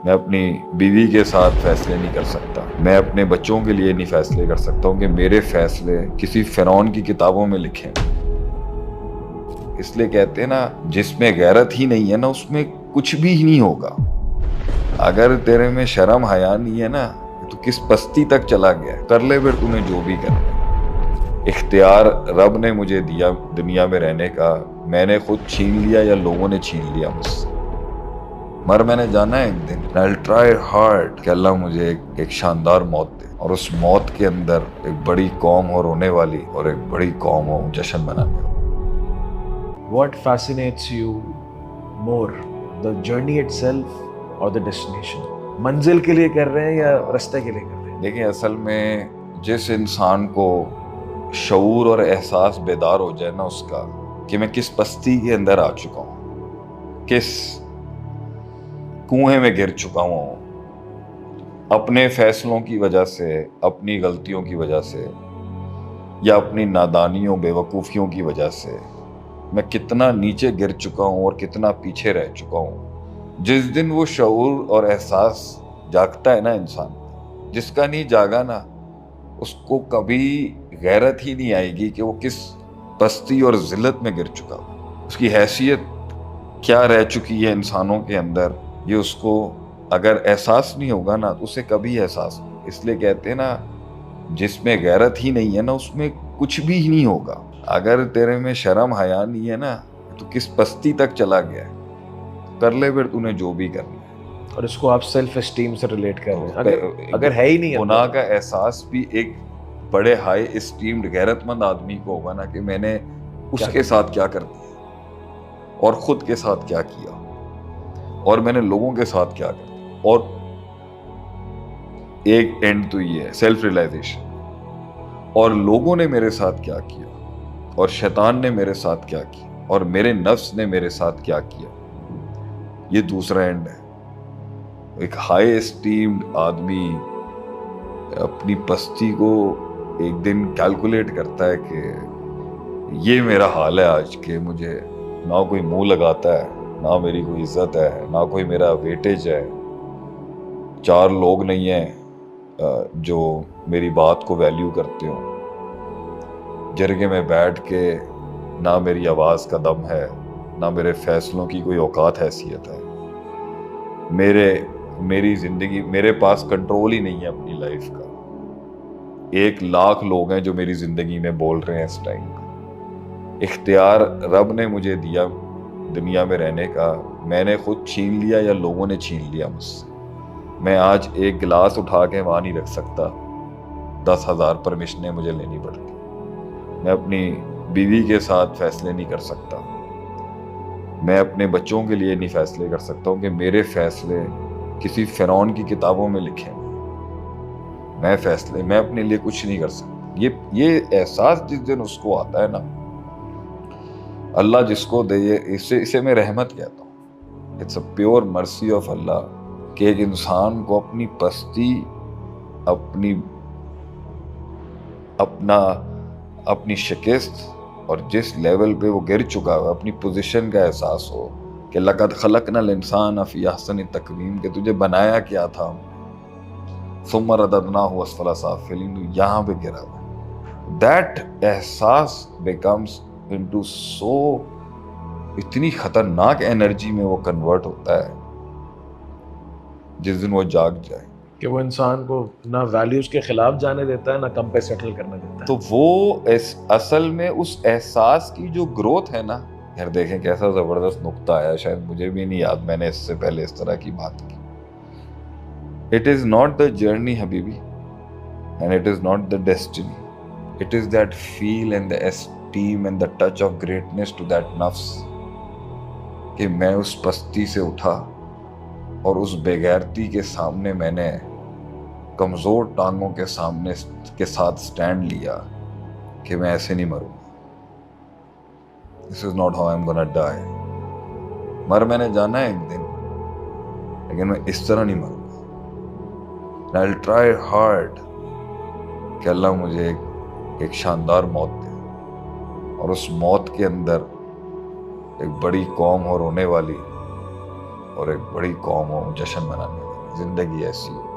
میں اپنی بیوی کے ساتھ فیصلے نہیں کر سکتا، میں اپنے بچوں کے لیے نہیں فیصلے کر سکتا ہوں کہ میرے فیصلے کسی فرعون کی کتابوں میں لکھیں۔ اس لیے کہتے ہیں نا، جس میں غیرت ہی نہیں ہے نا اس میں کچھ بھی نہیں ہوگا۔ اگر تیرے میں شرم حیا نہیں ہے نا تو کس پستی تک چلا گیا ہے، کر لے پھر تمہیں جو بھی کرنا ہے۔ اختیار رب نے مجھے دیا دنیا میں رہنے کا، میں نے خود چھین لیا یا لوگوں نے چھین لیا مجھ سے؟ مر میں نے جانا ہے ایک دن۔ I'll try hard کہ اللہ مجھے ایک شاندار موت دے، اور اس موت کے اندر ایک بڑی قوم ہو رونے والی، اور ایک بڑی قوم ہو جشن منانے والی۔ What fascinates you more, the journey itself or the destination? منزل کے لیے کر رہے ہیں یا رستے کے لیے کر رہے ہیں؟ دیکھیں، اصل میں جس انسان کو شعور اور احساس بیدار ہو جائے نا اس کا کہ میں کس پستی کے اندر آ چکا ہوں، کس کنویں میں گر چکا ہوں، اپنے فیصلوں کی وجہ سے، اپنی غلطیوں کی وجہ سے، یا اپنی نادانیوں بے وقوفیوں کی وجہ سے میں کتنا نیچے گر چکا ہوں اور کتنا پیچھے رہ چکا ہوں۔ جس دن وہ شعور اور احساس جاگتا ہے نا انسان، جس کا نہیں جاگا نا اس کو کبھی غیرت ہی نہیں آئے گی کہ وہ کس پستی اور ذلت میں گر چکا ہو، اس کی حیثیت کیا رہ چکی ہے انسانوں کے اندر، یہ اس کو اگر احساس نہیں ہوگا نا تو اسے کبھی احساس نہیں۔ اس لیے کہتے ہیں نا، جس میں غیرت ہی نہیں ہے نا اس میں کچھ بھی نہیں ہوگا۔ اگر تیرے میں شرم حیا نہیں ہے نا تو کس پستی تک چلا گیا ہے، کر لے پھر تمہیں جو بھی کرنا ہے۔ اور اس کو آپ سیلف اسٹیم سے ریلیٹ کر رہے ہیں۔ اگر ہے ہی نہیں گناہ کا احساس بھی ایک بڑے ہائی اسٹیمڈ غیرت مند آدمی کو ہوگا نا کہ میں نے اس کے ساتھ کیا کر دیا اور خود کے ساتھ کیا کیا، اور میں نے لوگوں کے ساتھ کیا کر دیا۔ اور ایک اینڈ تو یہ ہے سیلف ریلائزیشن، اور لوگوں نے میرے ساتھ کیا کیا، اور شیطان نے میرے ساتھ کیا کیا، اور میرے نفس نے میرے ساتھ کیا کیا، یہ دوسرا اینڈ ہے۔ ایک ہائی اسٹیمڈ آدمی اپنی پستی کو ایک دن کیلکولیٹ کرتا ہے کہ یہ میرا حال ہے آج، کہ مجھے نہ کوئی منہ لگاتا ہے، نہ میری کوئی عزت ہے، نہ کوئی میرا ویٹیج ہے، 4 لوگ نہیں ہیں جو میری بات کو ویلیو کرتے ہوں، جرگے میں بیٹھ کے نہ میری آواز کا دم ہے، نہ میرے فیصلوں کی کوئی اوقات حیثیت ہے، میری زندگی، میرے پاس کنٹرول ہی نہیں ہے اپنی لائف کا۔ 1,00,000 لوگ ہیں جو میری زندگی میں بول رہے ہیں اس ٹائم کا۔ اختیار رب نے مجھے دیا دنیا میں رہنے کا، میں نے خود چھین لیا یا لوگوں نے چھین لیا مجھ سے؟ میں آج ایک گلاس اٹھا کے وہاں نہیں رکھ سکتا، 10,000 پرمیشنیں مجھے لینی پڑتی۔ میں اپنی بیوی کے ساتھ فیصلے نہیں کر سکتا، میں اپنے بچوں کے لیے نہیں فیصلے کر سکتا ہوں کہ میرے فیصلے کسی فرعون کی کتابوں میں لکھیں۔ میں اپنے لیے کچھ نہیں کر سکتا۔ یہ احساس جس دن اس کو آتا ہے نا، اللہ جس کو دے، اسے میں رحمت کہتا ہوں۔ It's a pure mercy of Allah کہ ایک انسان کو اپنی پستی، اپنی شکست، اور جس لیول پہ وہ گر چکا ہو اپنی پوزیشن کا احساس ہو کہ لقد خلقنا الانسان فی احسن تقویم، کہ تجھے بنایا کیا تھا، ثم رددناہ اسفل سافلین، یہاں پہ گرا ہوا۔ دیٹ احساس بیکمز انٹو سو، اتنی خطرناک انرجی میں وہ کنورٹ ہوتا ہے جس دن وہ جاگ جائے، کہ وہ انسان کو نہ ویلیوز کے خلاف جانے دیتا ہے، نہ کم پہ سیٹل کرنے دیتا ہے۔ تو وہ اصل میں اس احساس کی جو گروتھ ہے نا، یار دیکھیں کیسا زبردست نقطہ آیا، شاید مجھے بھی نہیں یاد میں نے اس سے پہلے اس طرح کی بات کی۔ It is not the journey حبیبی، and it is not the destiny. It is that feel and the esteem and the touch of greatness to that نفس، کہ میں اس پستی سے اٹھا اور اس بے غیرتی کے سامنے میں نے کمزور ٹانگوں کے سامنے کے ساتھ سٹینڈ لیا کہ میں ایسے نہیں مروں۔ This is not how I'm gonna die. مر میں نے جانا ہے ایک دن، لیکن میں اس طرح نہیں مروں گا۔ I'll try hard کہ اللہ مجھے ایک شاندار موت دے، اور اس موت کے اندر ایک بڑی قوم ہو رونے والی، اور ایک بڑی قوم ہو جشن منانے والی، زندگی ایسی ہو.